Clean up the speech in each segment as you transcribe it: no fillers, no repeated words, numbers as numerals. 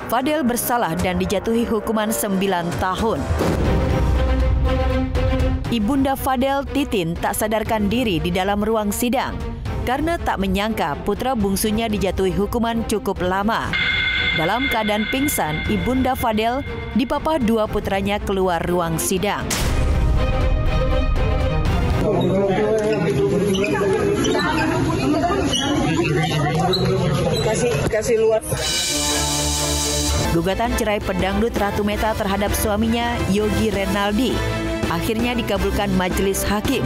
Fadel bersalah dan dijatuhi hukuman 9 tahun. Ibunda Fadel, Titin, tak sadarkan diri di dalam ruang sidang karena tak menyangka putra bungsunya dijatuhi hukuman cukup lama. Dalam keadaan pingsan, Ibunda Fadel dipapah dua putranya keluar ruang sidang. Kasih luar. Gugatan cerai pedangdut Ratu Meta terhadap suaminya Yogi Renaldi akhirnya dikabulkan majelis hakim.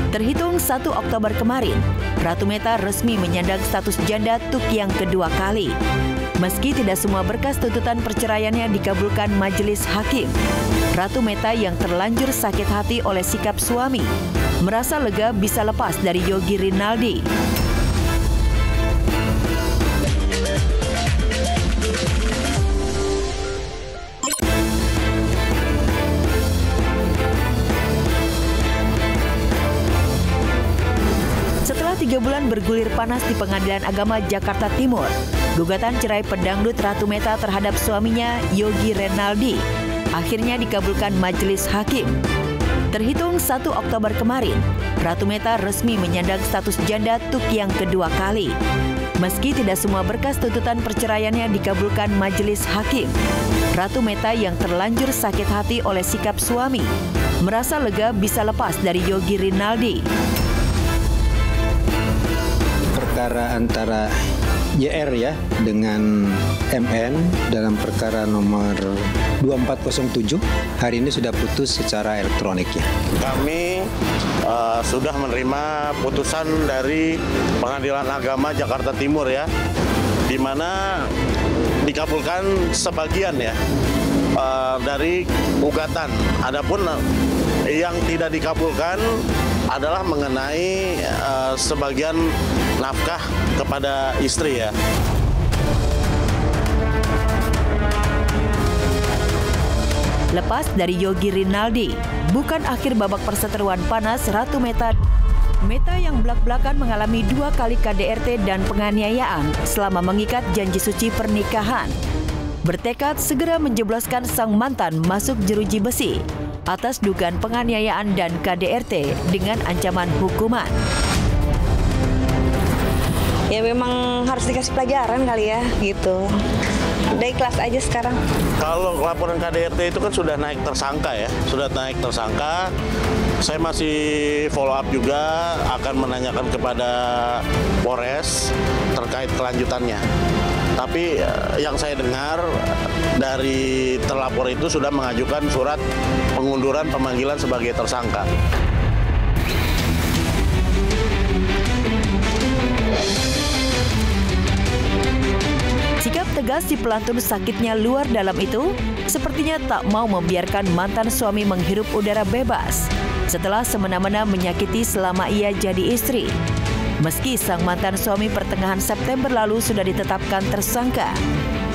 Terhitung 1 Oktober kemarin, Ratu Meta resmi menyandang status janda untuk yang kedua kali. Meski tidak semua berkas tuntutan perceraiannya dikabulkan majelis hakim, Ratu Meta yang terlanjur sakit hati oleh sikap suami merasa lega bisa lepas dari Yogi Rinaldi. Setelah 3 bulan bergulir panas di Pengadilan Agama Jakarta Timur, gugatan cerai pedangdut Ratu Meta terhadap suaminya Yogi Renaldi akhirnya dikabulkan majelis hakim. Terhitung 1 Oktober kemarin, Ratu Meta resmi menyandang status janda untuk yang kedua kali. Meski tidak semua berkas tuntutan perceraiannya dikabulkan majelis hakim, Ratu Meta yang terlanjur sakit hati oleh sikap suami merasa lega bisa lepas dari Yogi Rinaldi. Perkara antara YR ya dengan MN dalam perkara nomor 2407 hari ini sudah putus secara elektronik ya. Kami sudah menerima putusan dari Pengadilan Agama Jakarta Timur ya, di mana dikabulkan sebagian ya dari gugatan. Adapun yang tidak dikabulkan adalah mengenai sebagian nafkah kepada istri ya. Lepas dari Yogi Rinaldi, bukan akhir babak perseteruan panas Ratu Meta. Meta yang belak-belakan mengalami 2 kali KDRT dan penganiayaan selama mengikat janji suci pernikahan. Bertekad segera menjebloskan sang mantan masuk jeruji besi atas dugaan penganiayaan dan KDRT dengan ancaman hukuman. Ya memang harus dikasih pelajaran kali ya, gitu. Udah ikhlas aja sekarang. Kalau laporan KDRT itu kan sudah naik tersangka ya, sudah naik tersangka. Saya masih follow up juga, akan menanyakan kepada Polres terkait kelanjutannya. Tapi yang saya dengar dari terlapor itu sudah mengajukan surat pengunduran pemanggilan sebagai tersangka. Sikap tegas si pelantun sakitnya luar dalam itu sepertinya tak mau membiarkan mantan suami menghirup udara bebas setelah semena-mena menyakiti selama ia jadi istri. Meski sang mantan suami pertengahan September lalu sudah ditetapkan tersangka,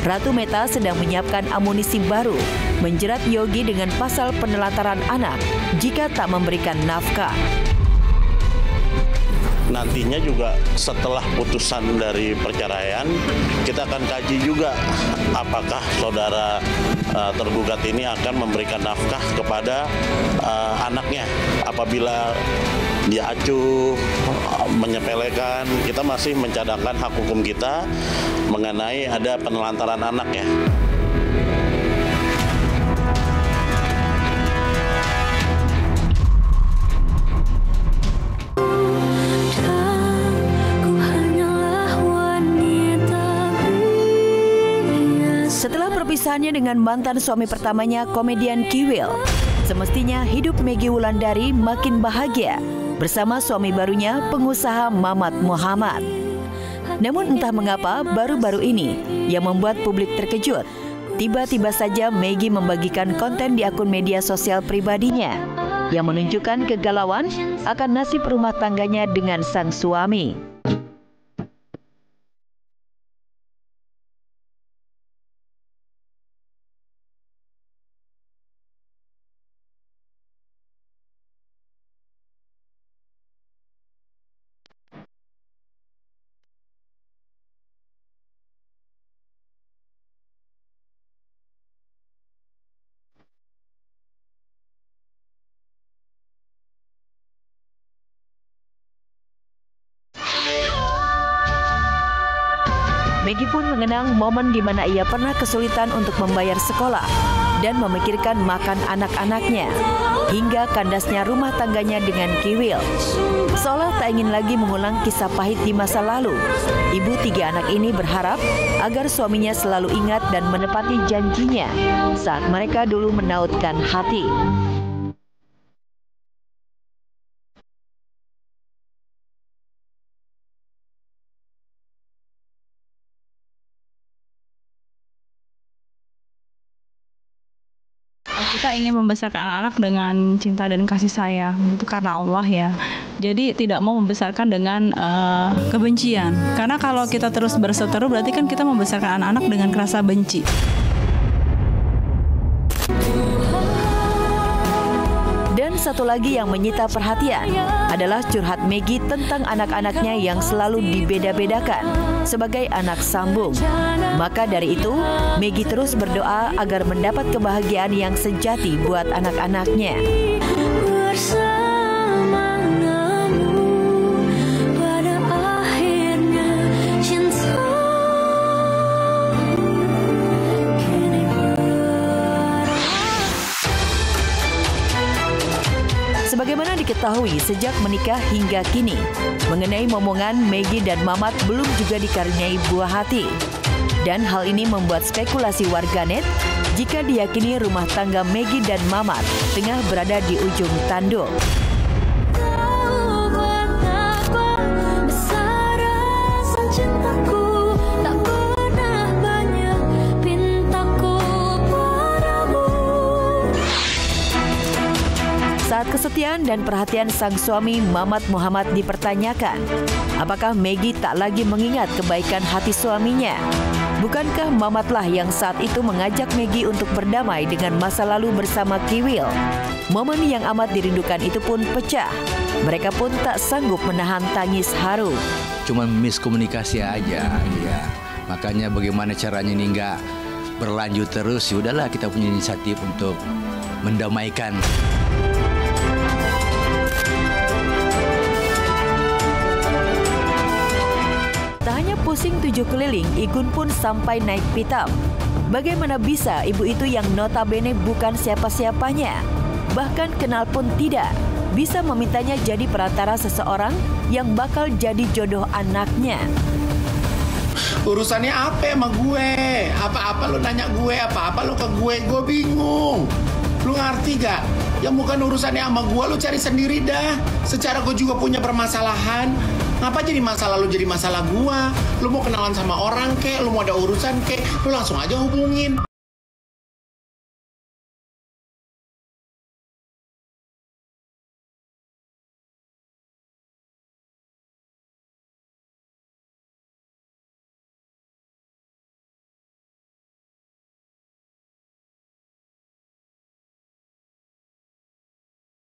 Ratu Meta sedang menyiapkan amunisi baru menjerat Yogi dengan pasal penelantaran anak jika tak memberikan nafkah. Nantinya juga setelah putusan dari perceraian, kita akan kaji juga apakah saudara tergugat ini akan memberikan nafkah kepada anaknya. Apabila dia acuh, menyepelekan, kita masih mencadangkan hak hukum kita mengenai ada penelantaran anak ya. Setelah perpisahannya dengan mantan suami pertamanya, komedian Kiwil, semestinya hidup Meggy Wulandari makin bahagia bersama suami barunya, pengusaha Mamat Muhammad. Namun entah mengapa baru-baru ini yang membuat publik terkejut. Tiba-tiba saja Meggy membagikan konten di akun media sosial pribadinya yang menunjukkan kegalauan akan nasib rumah tangganya dengan sang suami. Maggie pun mengenang momen di mana ia pernah kesulitan untuk membayar sekolah dan memikirkan makan anak-anaknya, hingga kandasnya rumah tangganya dengan Kiwil. Seolah tak ingin lagi mengulang kisah pahit di masa lalu, ibu 3 anak ini berharap agar suaminya selalu ingat dan menepati janjinya saat mereka dulu menautkan hati. Kita ingin membesarkan anak-anak dengan cinta dan kasih sayang, itu karena Allah ya. Jadi tidak mau membesarkan dengan kebencian. Karena kalau kita terus berseteru berarti kan kita membesarkan anak-anak dengan rasa benci. Dan satu lagi yang menyita perhatian adalah curhat Maggie tentang anak-anaknya yang selalu dibeda-bedakan sebagai anak sambung. Maka dari itu, Maggie terus berdoa agar mendapat kebahagiaan yang sejati buat anak-anaknya. Sebagaimana diketahui sejak menikah hingga kini, mengenai momongan Maggie dan Mamat belum juga dikaruniai buah hati. Dan hal ini membuat spekulasi warganet jika diyakini rumah tangga Maggie dan Mamat tengah berada di ujung tanduk. Saat kesetiaan dan perhatian sang suami Mamat Muhammad dipertanyakan, apakah Maggie tak lagi mengingat kebaikan hati suaminya? Bukankah Mamatlah yang saat itu mengajak Maggie untuk berdamai dengan masa lalu bersama Kiwil? Momen yang amat dirindukan itu pun pecah. Mereka pun tak sanggup menahan tangis haru. Cuma miskomunikasi aja, ya. Makanya bagaimana caranya ini nggak berlanjut terus? Ya udahlah, kita punya inisiatif untuk mendamaikan. Pusing 7 keliling, Igun pun sampai naik pitam. Bagaimana bisa ibu itu yang notabene bukan siapa-siapanya, bahkan kenal pun tidak, bisa memintanya jadi perantara seseorang yang bakal jadi jodoh anaknya? Urusannya apa sama gue? Apa-apa lo nanya gue, apa-apa lo ke gue bingung. Lu ngerti gak? Yang bukan urusannya sama gue, lu cari sendiri dah. Secara gue juga punya permasalahan. Ngapa jadi masalah lu jadi masalah gue? Lu mau kenalan sama orang kek, lu mau ada urusan kek, lu langsung aja hubungin.